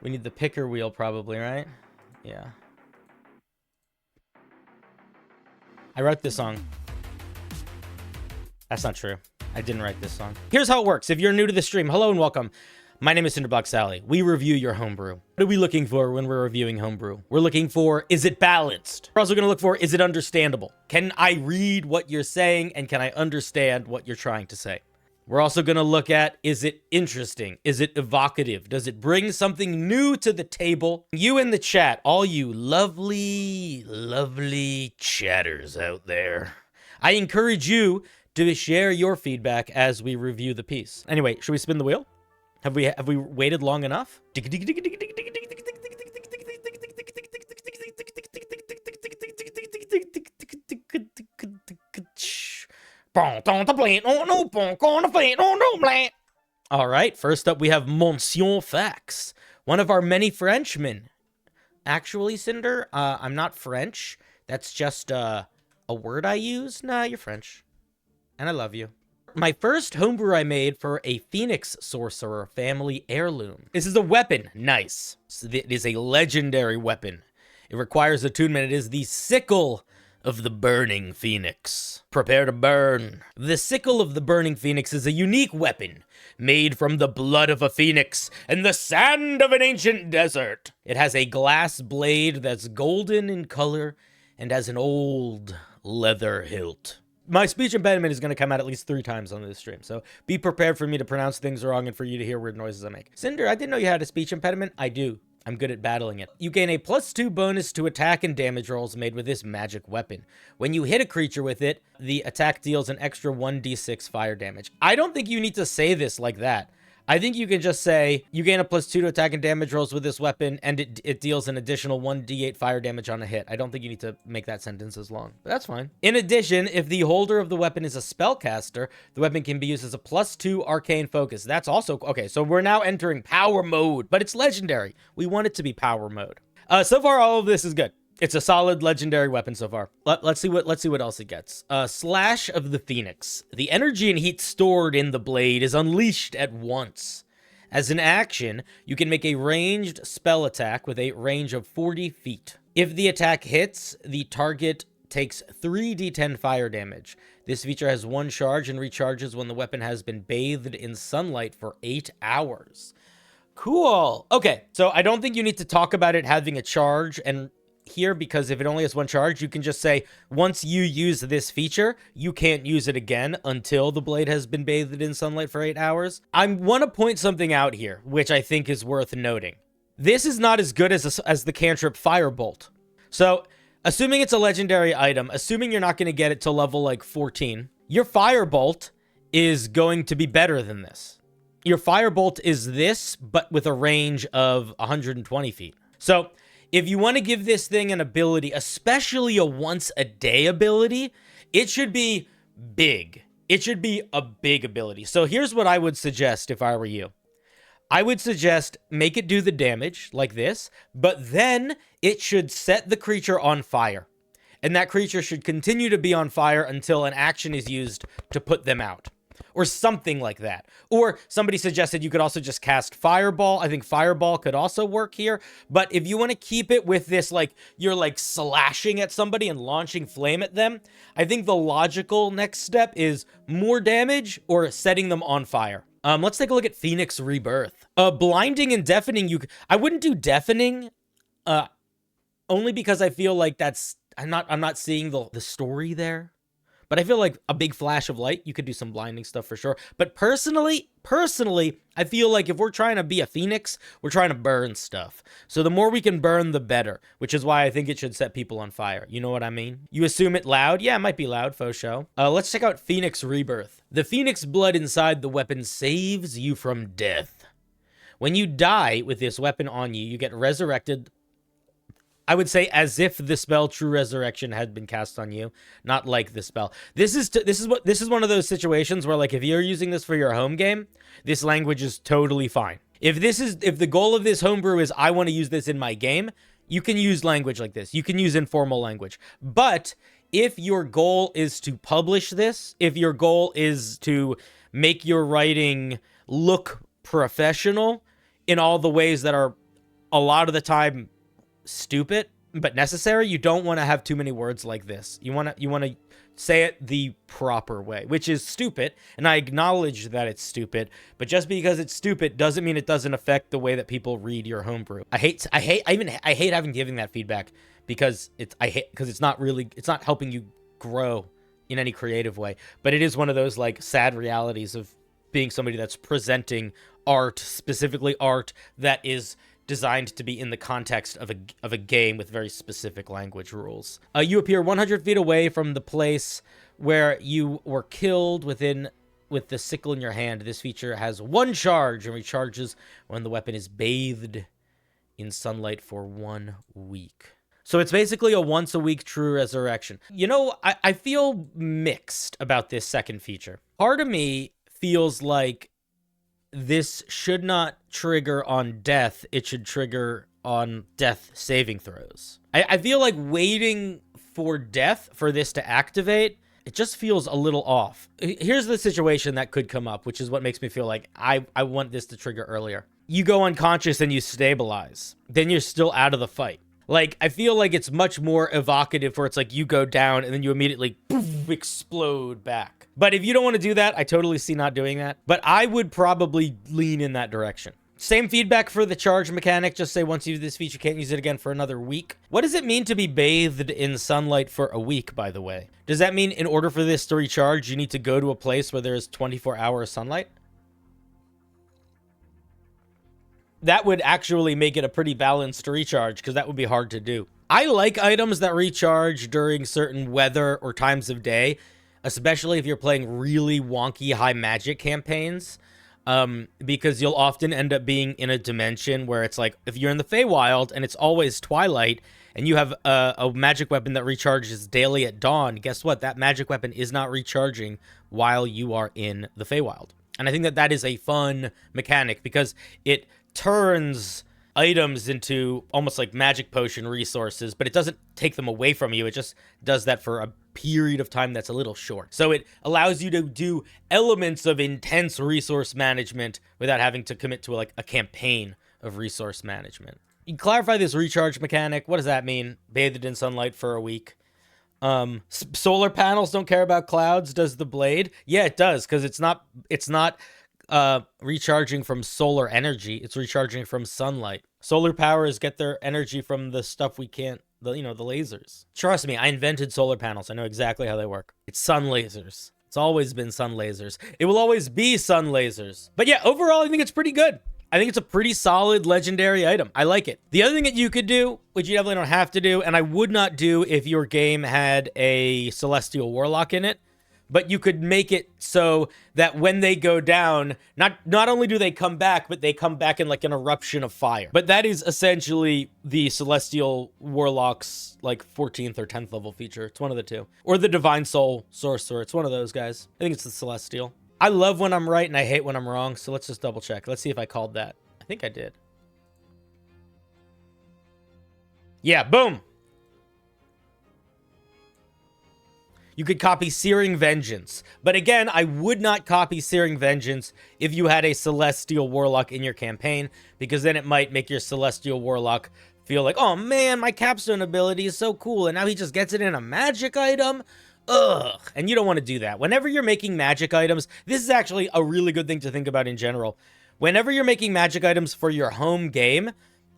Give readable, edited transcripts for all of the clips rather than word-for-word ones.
We need the picker wheel probably, right? Yeah. I wrote this song. That's not true. I didn't write this song. Here's how it works. If you're new to the stream, hello and welcome. My name is CinderBlocksally. We review your homebrew. What are we looking for when we're reviewing homebrew? We're looking for, is it balanced? We're also going to look for, is it understandable? Can I read what you're saying and can I understand what you're trying to say? We're also going to look at, is it interesting? Is it evocative? Does it bring something new to the table? You in the chat, all you lovely, lovely chatters out there, I encourage you to share your feedback as we review the piece. Anyway, should we spin the wheel? Have we waited long enough? All right, first up we have Monsieur Fax, one of our many Frenchmen. Actually, Cinder, I'm not French. That's just a word I use. Nah, you're French. And I love you. My first homebrew I made for a Phoenix Sorcerer family heirloom. This is a weapon. Nice. So it is a legendary weapon. It requires attunement. It is the Sickle of the Burning Phoenix. Prepare to burn. The Sickle of the Burning Phoenix is a unique weapon made from the blood of a phoenix and the sand of an ancient desert. It has a glass blade that's golden in color and has an old leather hilt. My speech impediment is going to come out at least 3 times on this stream, so be prepared for me to pronounce things wrong and for you to hear weird noises I make. Cinder, I didn't know you had a speech impediment. I do. I'm good at battling it. You gain a +2 bonus to attack and damage rolls made with this magic weapon. When you hit a creature with it, the attack deals an extra 1d6 fire damage. I don't think you need to say this like that. I think you can just say, you gain a +2 to attack and damage rolls with this weapon, and it deals an additional 1d8 fire damage on a hit. I don't think you need to make that sentence as long, but that's fine. In addition, if the holder of the weapon is a spellcaster, the weapon can be used as a +2 arcane focus. That's also, okay, so we're now entering power mode, but it's legendary. We want it to be power mode. So far, all of this is good. It's a solid legendary weapon so far. Let's see what else it gets. Slash of the Phoenix. The energy and heat stored in the blade is unleashed at once. As an action, you can make a ranged spell attack with a range of 40 feet. If the attack hits, the target takes 3d10 fire damage. This feature has 1 charge and recharges when the weapon has been bathed in sunlight for 8 hours. Cool. Okay, so I don't think you need to talk about it having a charge and here, because if it only has 1 charge, you can just say, once you use this feature, you can't use it again until the blade has been bathed in sunlight for 8 hours. I want to point something out here, which I think is worth noting. This is not as good as the cantrip Firebolt. So, assuming it's a legendary item, assuming you're not going to get it to level like 14, your Firebolt is going to be better than this. Your Firebolt is this, but with a range of 120 feet. So, if you want to give this thing an ability, especially a once-a-day ability, it should be big. It should be a big ability. So here's what I would suggest if I were you. I would suggest make it do the damage like this, but then it should set the creature on fire. And that creature should continue to be on fire until an action is used to put them out. Or something like that. Or somebody suggested you could also just cast Fireball. I think Fireball could also work here. But if you want to keep it with this, like, you're like slashing at somebody and launching flame at them, I think the logical next step is more damage or setting them on fire. Let's take a look at Phoenix Rebirth. Blinding and deafening, I wouldn't do deafening, only because I feel like I'm not seeing the story there. But I feel like a big flash of light, you could do some blinding stuff for sure. But personally, I feel like if we're trying to be a phoenix, we're trying to burn stuff. So the more we can burn, the better, which is why I think it should set people on fire. You know what I mean? You assume it loud? Yeah, it might be loud, faux show. Let's check out Phoenix Rebirth. The phoenix blood inside the weapon saves you from death. When you die with this weapon on you, you get resurrected, I would say, as if the spell True Resurrection had been cast on you, not like the spell. This is one of those situations where, like, if you're using this for your home game, this language is totally fine. If the goal of this homebrew is I want to use this in my game, you can use language like this. You can use informal language. But if your goal is to publish this, if your goal is to make your writing look professional in all the ways that are a lot of the time stupid, but necessary. You don't want to have too many words like this. You want to say it the proper way, which is stupid, and I acknowledge that it's stupid, but just because it's stupid doesn't mean it doesn't affect the way that people read your homebrew. I hate having giving that feedback because it's not helping you grow in any creative way, but it is one of those like sad realities of being somebody that's presenting art, specifically art that is designed to be in the context of a game with very specific language rules. You appear 100 feet away from the place where you were killed with the sickle in your hand. This feature has 1 charge and recharges when the weapon is bathed in sunlight for 1 week. So it's basically a once a week true resurrection. You know, I feel mixed about this second feature. Part of me feels like this should not trigger on death. It should trigger on death saving throws. I feel like waiting for death for this to activate, it just feels a little off. Here's the situation that could come up, which is what makes me feel like I want this to trigger earlier. You go unconscious and you stabilize. Then you're still out of the fight. Like, I feel like it's much more evocative where it's like you go down and then you immediately poof, explode back. But if you don't want to do that, I totally see not doing that. But I would probably lean in that direction. Same feedback for the charge mechanic. Just say once you use this feature, you can't use it again for another week. What does it mean to be bathed in sunlight for a week, by the way? Does that mean in order for this to recharge, you need to go to a place where there's 24-hour sunlight? That would actually make it a pretty balanced recharge, because that would be hard to do. I like items that recharge during certain weather or times of day, especially if you're playing really wonky high magic campaigns, because you'll often end up being in a dimension where it's like, if you're in the Feywild and it's always twilight, and you have a magic weapon that recharges daily at dawn, guess what? That magic weapon is not recharging while you are in the Feywild. And I think that that is a fun mechanic, because it turns items into almost like magic potion resources, but it doesn't take them away from you. It just does that for a period of time that's a little short. So it allows you to do elements of intense resource management without having to commit to like a campaign of resource management. You clarify this recharge mechanic. What does that mean? Bathed in sunlight for a week. Solar panels don't care about clouds. Does the blade? Yeah, it does, because it's not recharging from solar energy. It's recharging from sunlight. Solar powers get their energy from the stuff we can't, the lasers. Trust me, I invented solar panels. I know exactly how they work. It's sun lasers. It's always been sun lasers. It will always be sun lasers. But yeah, overall, I think it's pretty good. I think it's a pretty solid legendary item. I like it. The other thing that you could do, which you definitely don't have to do, and I would not do if your game had a Celestial Warlock in it, but you could make it so that when they go down, not only do they come back, but they come back in like an eruption of fire. But that is essentially the Celestial Warlock's like 14th or 10th level feature. It's one of the two. Or the Divine Soul Sorcerer. It's one of those guys. I think it's the Celestial. I love when I'm right and I hate when I'm wrong, so let's just double check. Let's see if I called that. I think I did. Yeah, boom! You could copy Searing Vengeance. But again, I would not copy Searing Vengeance if you had a Celestial Warlock in your campaign, because then it might make your Celestial Warlock feel like, oh man, my capstone ability is so cool, and now he just gets it in a magic item? Ugh. And you don't want to do that. Whenever you're making magic items, this is actually a really good thing to think about in general. Whenever you're making magic items for your home game,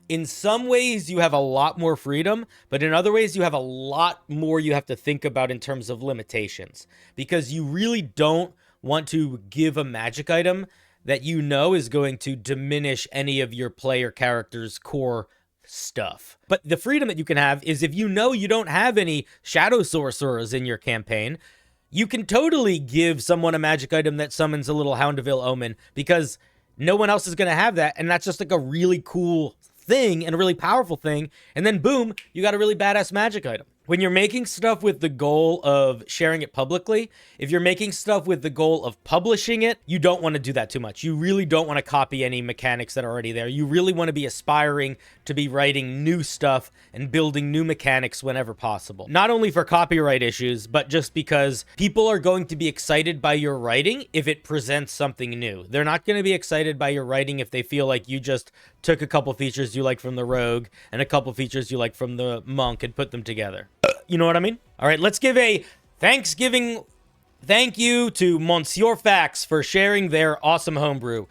in some ways you have a lot more freedom, but in other ways you have a lot more you have to think about in terms of limitations, because you really don't want to give a magic item that you know is going to diminish any of your player character's core stuff. But the freedom that you can have is if you know you don't have any shadow sorcerers in your campaign, you can totally give someone a magic item that summons a little Houndeville Omen, because no one else is going to have that, and that's just like a really cool thing and a really powerful thing, and then boom, you got a really badass magic item. When you're making stuff with the goal of sharing it publicly, if you're making stuff with the goal of publishing it, you don't want to do that too much. You really don't want to copy any mechanics that are already there. You really want to be aspiring to be writing new stuff and building new mechanics whenever possible. Not only for copyright issues, but just because people are going to be excited by your writing if it presents something new. They're not going to be excited by your writing if they feel like you just took a couple features you like from the Rogue and a couple features you like from the Monk and put them together. You know what I mean? All right, let's give a Thanksgiving thank you to Monsieur Fax for sharing their awesome homebrew.